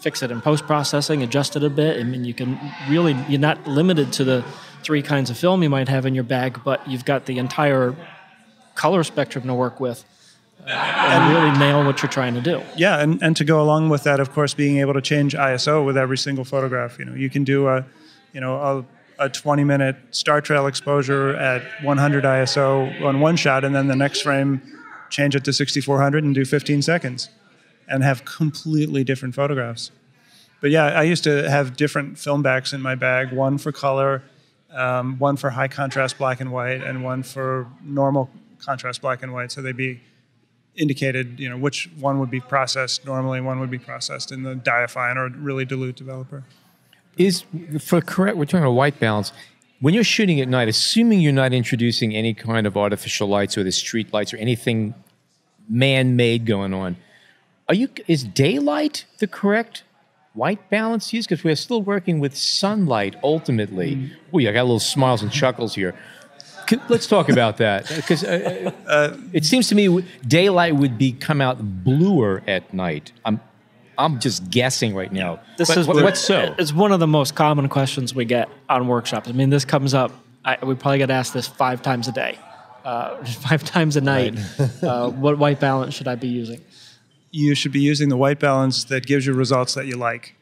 fix it in post-processing, adjust it a bit. I mean, you're not limited to the 3 kinds of film you might have in your bag, but you've got the entire color spectrum to work with and really nail what you're trying to do. Yeah, and to go along with that, of course, being able to change ISO with every single photograph. You can do a 20-minute star trail exposure at 100 ISO on one shot, and then the next frame change it to 6400 and do 15 seconds and have completely different photographs. But yeah, I used to have different film backs in my bag, one for color, one for high contrast black and white, and one for normal contrast black and white. So they'd be indicated, which one would be processed normally, one would be processed in the diaphine or really dilute developer. We're talking about white balance. When you're shooting at night, assuming you're not introducing any kind of artificial lights or the street lights or anything man-made going on, is daylight the correct white balance used? Because we're still working with sunlight ultimately. I got little smiles and chuckles here. Let's talk about that, because it seems to me daylight would come out bluer at night. I'm just guessing right now. What's so? It's one of the most common questions we get on workshops. I mean, this comes up. We probably get asked this 5 times a day, 5 times a night. Right. What white balance should I be using? You should be using the white balance that gives you results that you like.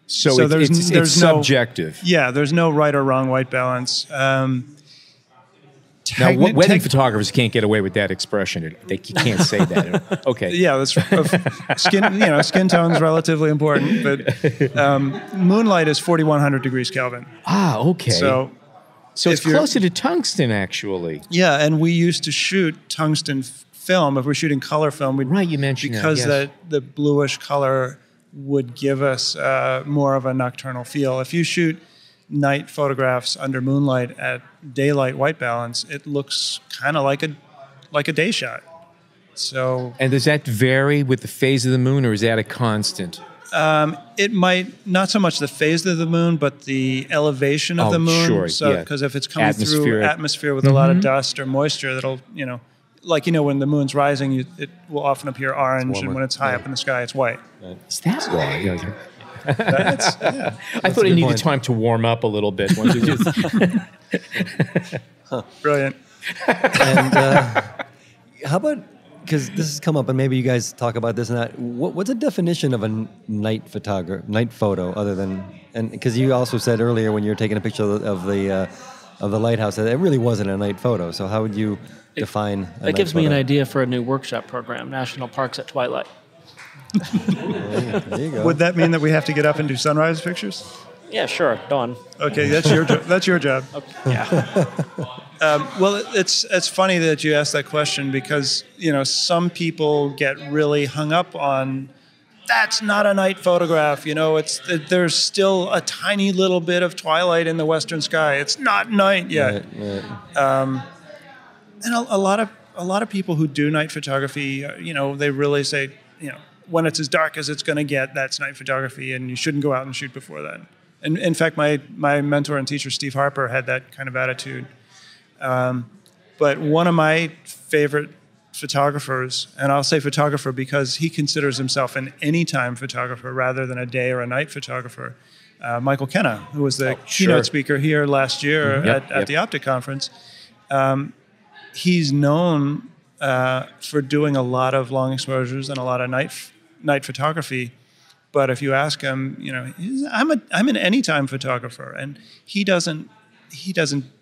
So there's subjective. Yeah, there's no right or wrong white balance. Now, wedding photographers can't get away with that expression. You can't say that. Okay. Yeah, that's skin tone is relatively important, but moonlight is 4,100 degrees Kelvin. Okay. So it's closer to tungsten, actually. Yeah, and we used to shoot tungsten film. If we're shooting color film, you mentioned because that, yes. the bluish color would give us more of a nocturnal feel. If you shoot night photographs under moonlight at daylight white balance, it looks kind of like a day shot. So, and does that vary with the phase of the moon, or is that a constant? It might, not so much the phase of the moon, but the elevation of the moon. Sure, so, because if it's coming through atmosphere with a lot of dust or moisture, that'll, when the moon's rising, it will often appear orange, and when it's high up in the sky, it's white. Is that why? I thought it needed time to warm up a little bit. Brilliant. And how about, because this has come up, and maybe you guys talk about this and that, what's the definition of a night photo, other than, and because you also said earlier when you were taking a picture of the lighthouse that it really wasn't a night photo. So how would you define a night photo? That gives me an idea for a new workshop program, National Parks at Twilight. There you go. Would that mean that we have to get up and do sunrise pictures? Yeah, sure. Dawn. Okay, that's your that's your job. Okay. Yeah. Well, it's funny that you asked that question, because some people get really hung up on that's not a night photograph. There's still a tiny little bit of twilight in the western sky. It's not night yet. Right. And a lot of people who do night photography, they really say, when it's as dark as it's going to get, that's night photography, and you shouldn't go out and shoot before that. And in fact, my mentor and teacher, Steve Harper, had that kind of attitude. But one of my favorite photographers, and I'll say photographer because he considers himself an anytime photographer rather than a day or a night photographer, Michael Kenna, who was the keynote speaker here last year at the OPTIC conference. He's known for doing a lot of long exposures and a lot of night photography, but if you ask him, I'm an anytime photographer, and he doesn't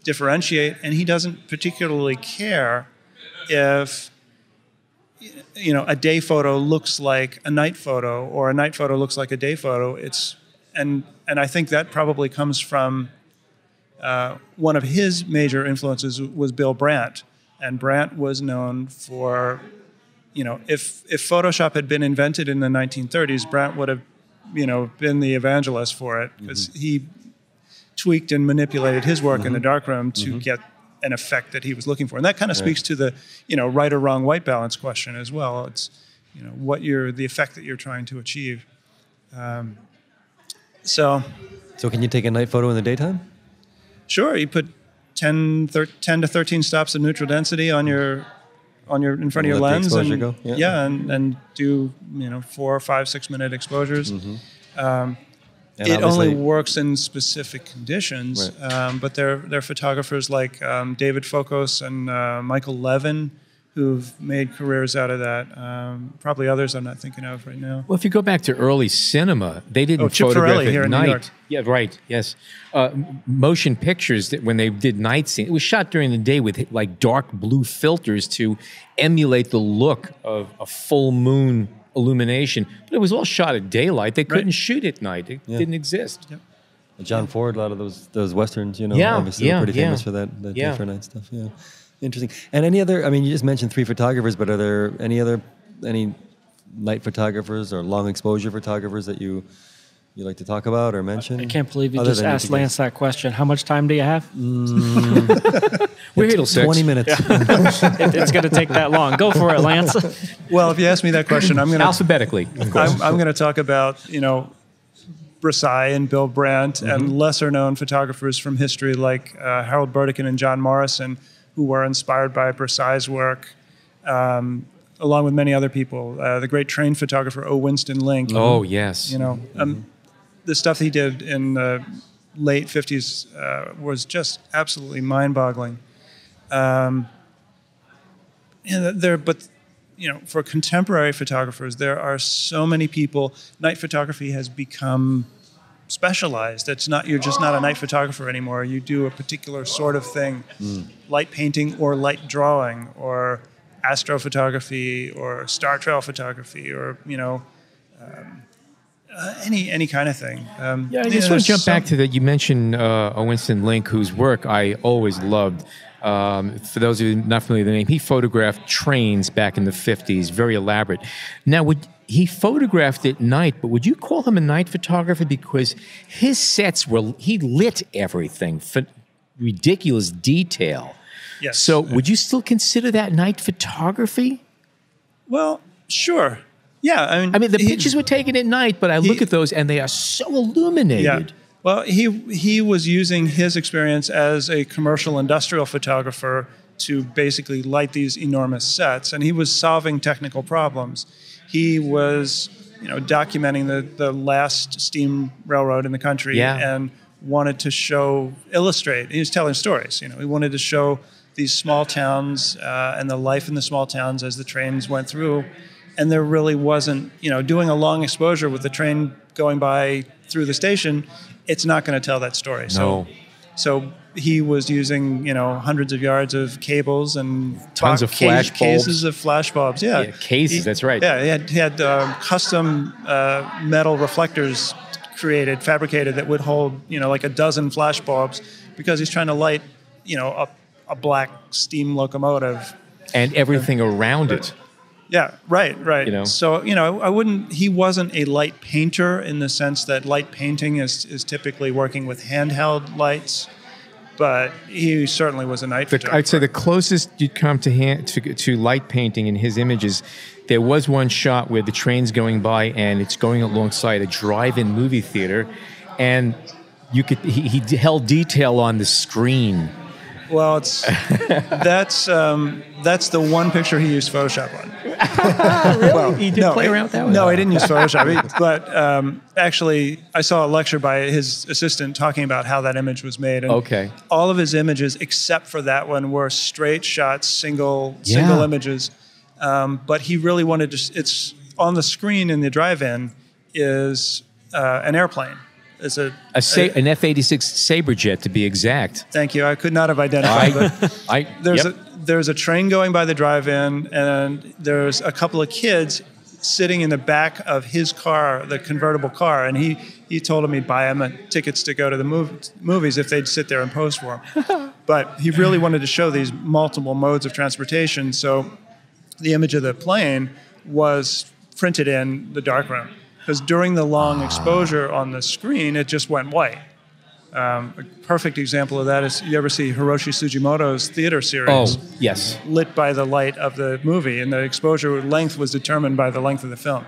differentiate, and he doesn't particularly care if a day photo looks like a night photo or a night photo looks like a day photo. And I think that probably comes from one of his major influences was Bill Brandt. And Brandt was known for, if Photoshop had been invented in the 1930s, Brandt would have, been the evangelist for it, because he tweaked and manipulated his work in the darkroom to get an effect that he was looking for. And that kind of speaks to the, right or wrong white balance question as well. It's, the effect that you're trying to achieve. So can you take a night photo in the daytime? Sure. You put 10 to 13 stops of neutral density on your in front of your lens, and go. and do 4, 5, 6 minute exposures. It only works in specific conditions, right. But there are photographers like David Focos and Michael Levin who've made careers out of that. Probably others I'm not thinking of right now. Well, if you go back to early cinema, they didn't Chip photograph Farrelly at here in night. New York. Yeah, right. Yes, motion pictures that when they did night scene, it was shot during the day with like dark blue filters to emulate the look of a full moon illumination. But it was all shot at daylight. They couldn't shoot at night. It didn't exist. Yep. John Ford, a lot of those westerns, Yeah, obviously they're pretty famous for that day for night stuff. Yeah, interesting. And any other? I mean, you just mentioned 3 photographers, but are there any night photographers or long exposure photographers that you like to talk about or mention? I can't believe you just asked Lance that question. How much time do you have? We're here till 6. 20 minutes. It's going to take that long. Go for it, Lance. Well, if you ask me that question, I'm going to alphabetically. Of course. I'm going to talk about Bresai and Bill Brandt and lesser known photographers from history like Harold Burdekin and John Morrison, who were inspired by Bresai's work, along with many other people. The great train photographer O. Winston Link. Oh yes. The stuff he did in the late 50s was just absolutely mind-boggling. For contemporary photographers, there are so many people. Night photography has become specialized. You're just not a night photographer anymore. You do a particular sort of thing, light painting or light drawing or astrophotography or star trail photography or any kind of thing. I just want to jump back to that. You mentioned Winston Link, whose work I always loved. For those of you not familiar with the name, he photographed trains back in the 50s, very elaborate. Now, he photographed at night, but would you call him a night photographer? Because his sets he lit everything, for ridiculous detail. Yes. So would you still consider that night photography? Well, sure. Yeah, I mean, the pictures were taken at night, but I look at those and they are so illuminated. Yeah. Well, he was using his experience as a commercial industrial photographer to basically light these enormous sets, and he was solving technical problems. He was, documenting the last steam railroad in the country, and wanted to illustrate. He was telling stories. He wanted to show these small towns and the life in the small towns as the trains went through. And there really wasn't, doing a long exposure with the train going by through the station, it's not going to tell that story. No. So he was using, hundreds of yards of cables and tons of flash bulbs. Cases of flash bulbs. Yeah, cases. That's right. Yeah, he had custom metal reflectors fabricated that would hold, like a dozen flash bulbs because he's trying to light, a black steam locomotive and everything around it. Yeah, right. So, he wasn't a light painter in the sense that light painting is typically working with handheld lights, but he certainly was a night photographer. I'd say the closest you'd come to light painting in his images, there was one shot where the train's going by and it's going alongside a drive-in movie theater, and he held detail on the screen. Well, that's the one picture he used Photoshop on. Really? Well, he did play around with that one? No, he didn't use Photoshop. But actually, I saw a lecture by his assistant talking about how that image was made. And all of his images, except for that one, were straight shots, single images. But he really wanted to. It's on the screen in the drive-in is an airplane. It's an F-86 Sabre jet, to be exact. Thank you. I could not have identified it. There's a train going by the drive-in, and there's a couple of kids sitting in the back of his car, the convertible car, and he told them he'd buy them tickets to go to the movies if they'd sit there and pose for him. But he really wanted to show these multiple modes of transportation, so the image of the plane was printed in the darkroom. Because during the long exposure on the screen, it just went white. A perfect example of that is, you ever see Hiroshi Sugimoto's theater series? Oh, yes. Lit by the light of the movie, and the exposure length was determined by the length of the film.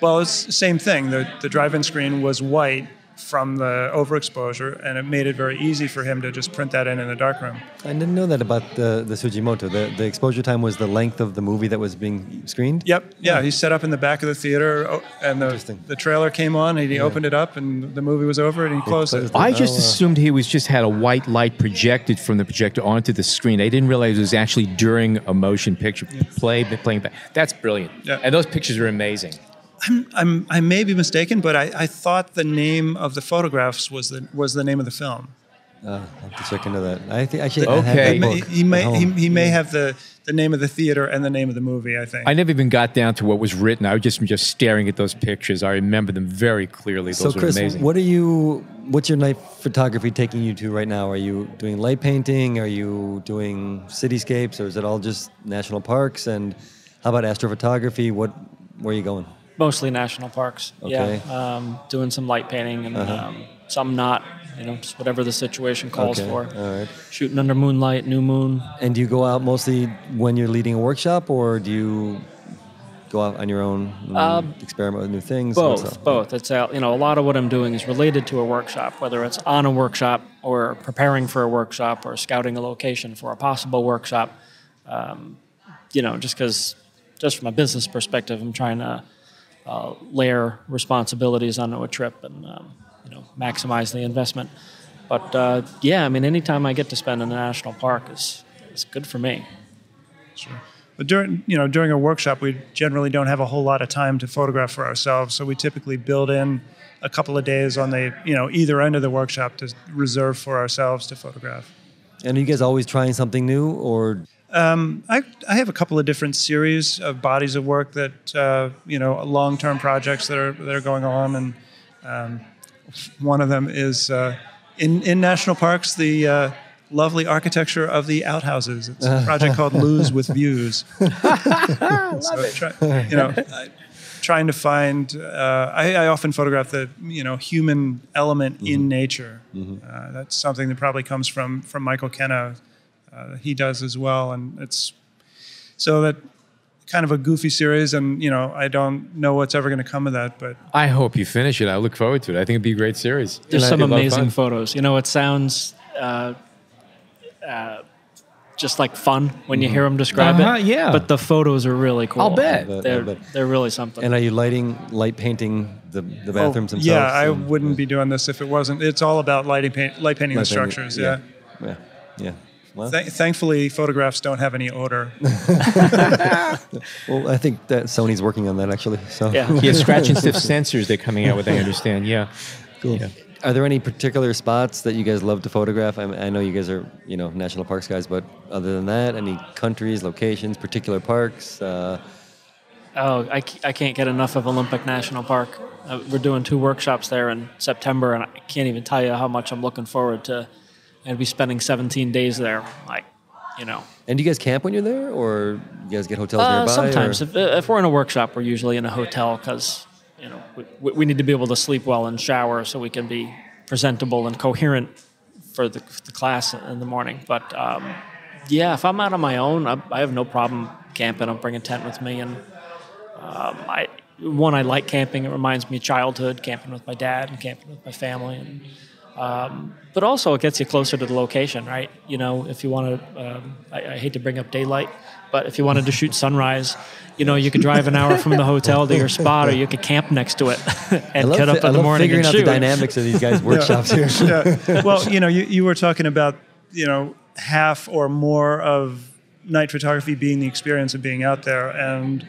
Well, it's the same thing. The drive-in screen was white from the overexposure, and it made it very easy for him to just print that in the darkroom. I didn't know that about the Sugimoto. The exposure time was the length of the movie that was being screened? Yep. Yeah, he set up in the back of the theater, and the trailer came on, and he opened it up, and the movie was over, and he closed it. I just assumed he had a white light projected from the projector onto the screen. I didn't realize it was actually during a motion picture playing back. That's brilliant. Yeah. And those pictures are amazing. I may be mistaken, but I thought the name of the photographs was the name of the film. I'll have to check into that. I think actually Okay. I have that book He at may home. have the name of the theater and the name of the movie, I think. I never even got down to what was written. I was just staring at those pictures. I remember them very clearly. Those So, were Chris, amazing. what's your night photography taking you to right now? Are you doing light painting? Are you doing cityscapes? Or is it all just national parks? And how about astrophotography? Where are you going? Mostly national parks. Okay. Yeah. Doing some light painting and some not. Just whatever the situation calls Okay, for. all right. Shooting under moonlight, new moon. And do you go out mostly when you're leading a workshop, or do you go out on your own and experiment with new things? Both. It's a lot of what I'm doing is related to a workshop, whether it's on a workshop or preparing for a workshop or scouting a location for a possible workshop. Just from a business perspective, I'm trying to layer responsibilities onto a trip and maximize the investment. But anytime I get to spend in a national park is good for me. Sure. But during a workshop, we generally don't have a whole lot of time to photograph for ourselves, so we typically build in a couple of days on the either end of the workshop to reserve for ourselves to photograph. And are you guys always trying something new, or? I have a couple of different series of bodies of work that long-term projects that are going on, and one of them is in national parks, the lovely architecture of the outhouses. It's a project called Lose with Views. Trying to find. I often photograph the human element in nature. Mm-hmm. That's something that probably comes from Michael Kenna. He does as well, and it's so that kind of a goofy series, and I don't know what's ever going to come of that, but I hope you finish it. I look forward to it. I think it'd be a great series. There's some amazing photos. It sounds just like fun when you hear them describe it. Yeah. But the photos are really cool. I'll bet. They're really something. And are you light painting the bathrooms themselves? Yeah, I wouldn't be doing this if it wasn't. It's all about light painting the structures. Yeah. Well, thankfully, photographs don't have any odor. Well, I think that Sony's working on that actually. So yeah, scratch and stiff sensors they're coming out with. I understand. Yeah, cool. Yeah. Are there any particular spots that you guys love to photograph? I know you guys are national parks guys, but other than that, any countries, locations, particular parks? I can't get enough of Olympic National Park. We're doing 2 workshops there in September, and I can't even tell you how much I'm looking forward to. And be spending 17 days there, And do you guys camp when you're there, or you guys get hotels nearby? Sometimes. If we're in a workshop, we're usually in a hotel because, we need to be able to sleep well and shower so we can be presentable and coherent for the class in the morning. But, if I'm out on my own, I have no problem camping. I'm bringing a tent with me. And I like camping. It reminds me of childhood, camping with my dad and camping with my family. And, but also it gets you closer to the location, right? If you want to, I hate to bring up daylight, but if you wanted to shoot sunrise, you could drive an hour from the hotel to your spot, or you could camp next to it and get up in the morning and shoot. I love figuring out the dynamics of these guys' workshops here. Yeah. Well, you were talking about, half or more of night photography being the experience of being out there, and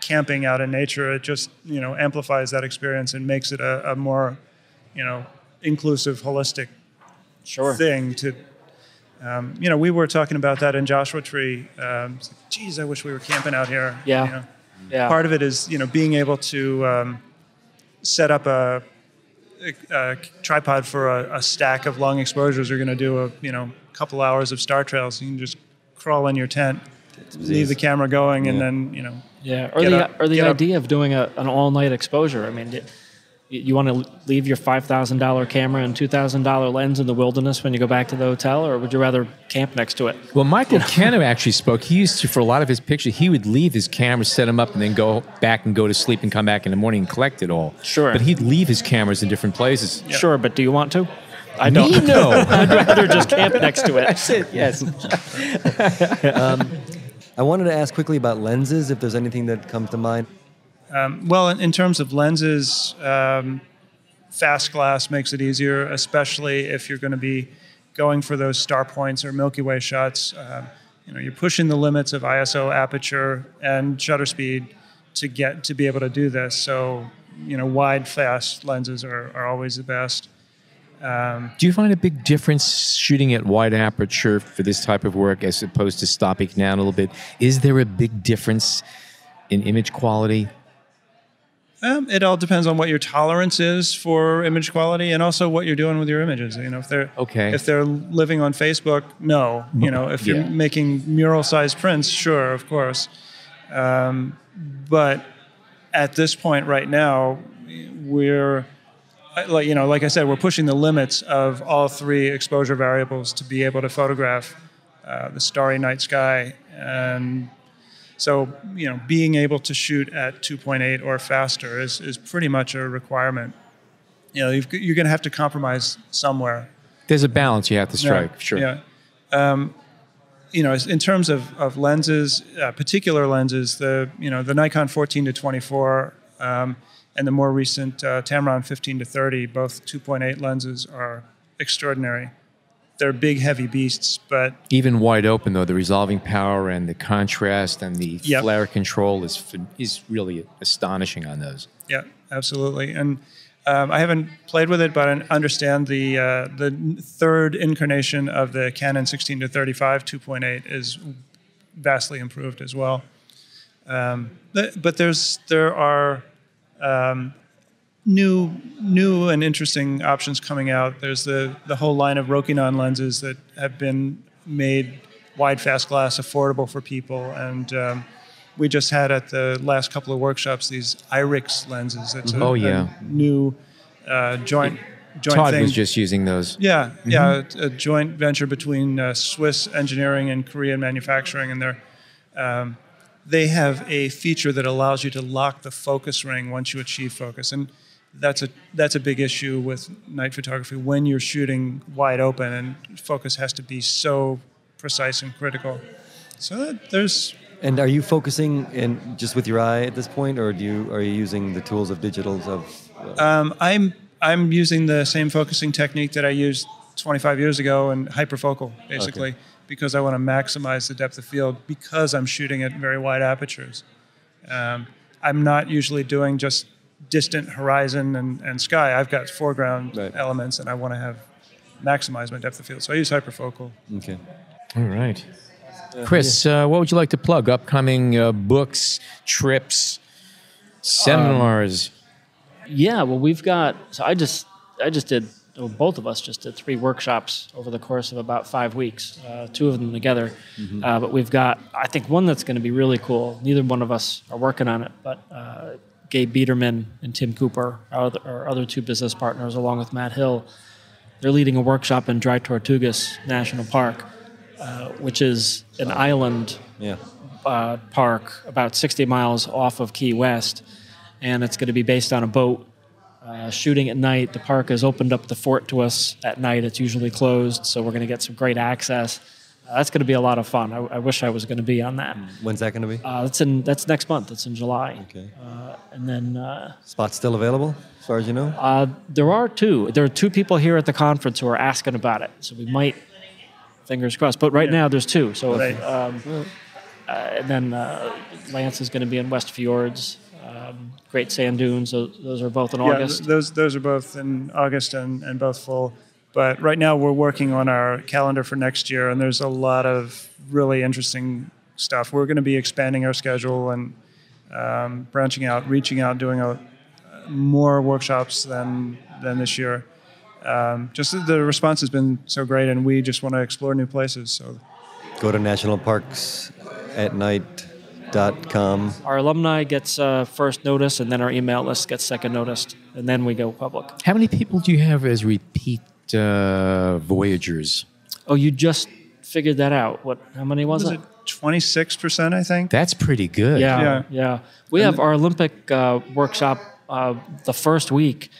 camping out in nature, it just, amplifies that experience and makes it a more, inclusive, holistic thing to, we were talking about that in Joshua Tree. Geez, I wish we were camping out here. Yeah. Yeah. Part of it is, being able to set up a tripod for a stack of long exposures. You're going to do a, couple hours of star trails. You can just crawl in your tent, leave the camera going, and then, Yeah, or the idea of doing an all-night exposure. I mean, You want to leave your $5,000 camera and $2,000 lens in the wilderness when you go back to the hotel, or would you rather camp next to it? Well, Michael Kenner actually spoke. He used to, for a lot of his pictures, he would leave his camera, set them up, and then go back and go to sleep and come back in the morning and collect it all. Sure. But he'd leave his cameras in different places. Yeah. Sure, but do you want to? I don't. Me, no. I'd rather just camp next to it. That's it, yes. I wanted to ask quickly about lenses, if there's anything that comes to mind. Well, in terms of lenses, fast glass makes it easier, especially if you're going to be going for those star points or Milky Way shots. You're pushing the limits of ISO, aperture, and shutter speed to be able to do this. So, wide, fast lenses are always the best. Do you find a big difference shooting at wide aperture for this type of work as opposed to stopping down a little bit? Is there a big difference in image quality? It all depends on what your tolerance is for image quality, and also what you're doing with your images. If they're living on Facebook, no. If you're making mural-sized prints, sure, of course. But at this point right now, we're like I said, we're pushing the limits of all three exposure variables to be able to photograph the starry night sky. And so, being able to shoot at 2.8 or faster is pretty much a requirement. You're going to have to compromise somewhere. There's a balance you have to strike, sure. Yeah. In terms of lenses, particular lenses, the Nikon 14 to 24 and the more recent Tamron 15 to 30, both 2.8 lenses are extraordinary. They're big, heavy beasts, but even wide open though, the resolving power and the contrast and the flare control is really astonishing on those. Yeah, absolutely. And I haven't played with it, but I understand the third incarnation of the Canon 16 to 35 2.8 is vastly improved as well. But there are new and interesting options coming out. There's the whole line of Rokinon lenses that have been made wide fast glass affordable for people, and we just had at the last couple of workshops these IRIX lenses. That's a new joint Todd thing. was just using those. Yeah, yeah, a joint venture between Swiss engineering and Korean manufacturing, and they have a feature that allows you to lock the focus ring once you achieve focus, and that's a big issue with night photography when you're shooting wide open, and focus has to be so precise and critical. So there's. And are you focusing in just with your eye at this point, or are you using the tools of digitals of? I'm using the same focusing technique that I used 25 years ago, and hyperfocal basically, because I want to maximize the depth of field because I'm shooting at very wide apertures. I'm not usually doing just distant horizon and sky. I've got foreground elements, and I want to maximize my depth of field. So I use hyperfocal. Okay. All right. Chris, what would you like to plug? Upcoming books, trips, seminars? Well, we've got. So I just did. Well, both of us just did 3 workshops over the course of about 5 weeks. 2 of them together, but we've got. I think one that's going to be really cool. Neither one of us are working on it, but Gabe Biederman and Tim Cooper, our other 2 business partners, along with Matt Hill, they're leading a workshop in Dry Tortugas National Park, which is an island park about 60 miles off of Key West, and it's going to be based on a boat shooting at night. The park has opened up the fort to us at night. It's usually closed, so we're going to get some great access. That's going to be a lot of fun. I wish I was going to be on that. When's that going to be? That's next month. It's in July. Okay. And then spots still available, as far as you know? There are 2. There are 2 people here at the conference who are asking about it, so we might. Fingers crossed. But right now there's 2. So and then Lance is going to be in West Fjords. Great Sand Dunes. Those are both in August. Those are both in August and both full. But right now we're working on our calendar for next year, and there's a lot of really interesting stuff. We're going to be expanding our schedule and branching out, reaching out, doing more workshops than this year. Just the response has been so great, and we just want to explore new places. So, go to nationalparksatnight.com. Our alumni gets first notice, and then our email list gets second noticed. and then we go public. How many people do you have as repeat voyagers? Oh, you just figured that out. How many was it? 26%, I think. That's pretty good. Yeah. We have our Olympic workshop the first week.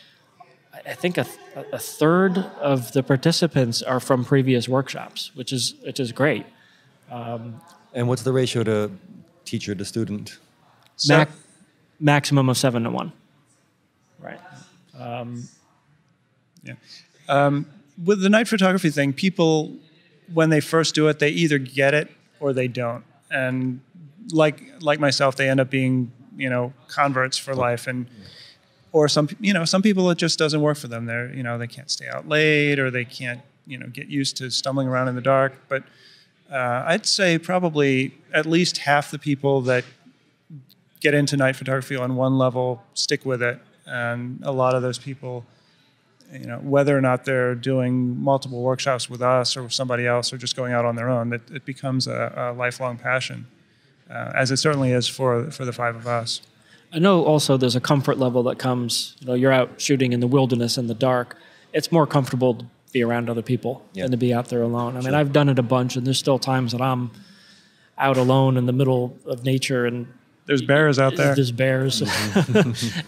I think a third of the participants are from previous workshops, which is great. And what's the ratio to teacher to student? Maximum of 7 to 1. Right. With the night photography thing, people, when they first do it, they either get it or they don't. And like myself, they end up being, converts for life. Or some people, it just doesn't work for them. They can't stay out late, or they can't, get used to stumbling around in the dark. But I'd say probably at least half the people that get into night photography on one level stick with it. And a lot of those people, whether or not they're doing multiple workshops with us or with somebody else or just going out on their own, it becomes a lifelong passion, as it certainly is for the 5 of us. I know also there's a comfort level that comes, you're out shooting in the wilderness in the dark. It's more comfortable to be around other people than to be out there alone. I mean, I've done it a bunch, and there's still times that I'm out alone in the middle of nature, and there's bears out there. There's bears.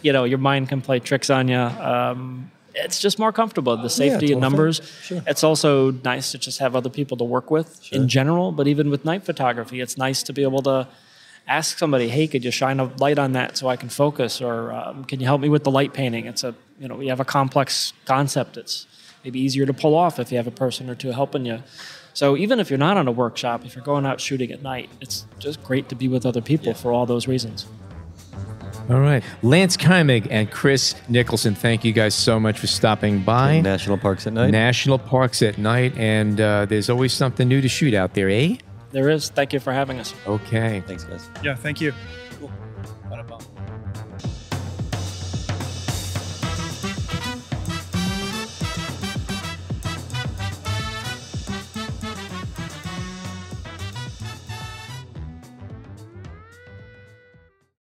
Your mind can play tricks on you. It's just more comfortable. The safety in numbers. Sure. It's also nice to just have other people to work with in general, but even with night photography, it's nice to be able to ask somebody, hey, could you shine a light on that so I can focus? Or can you help me with the light painting? It's we have a complex concept. It's maybe easier to pull off if you have a person or two helping you. So even if you're not on a workshop, if you're going out shooting at night, it's just great to be with other people for all those reasons. All right. Lance Keimig and Chris Nicholson, thank you guys so much for stopping by. National Parks at Night. National Parks at Night, and there's always something new to shoot out there, eh? There is. Thank you for having us. Okay. Thanks, guys. Yeah, thank you. Cool.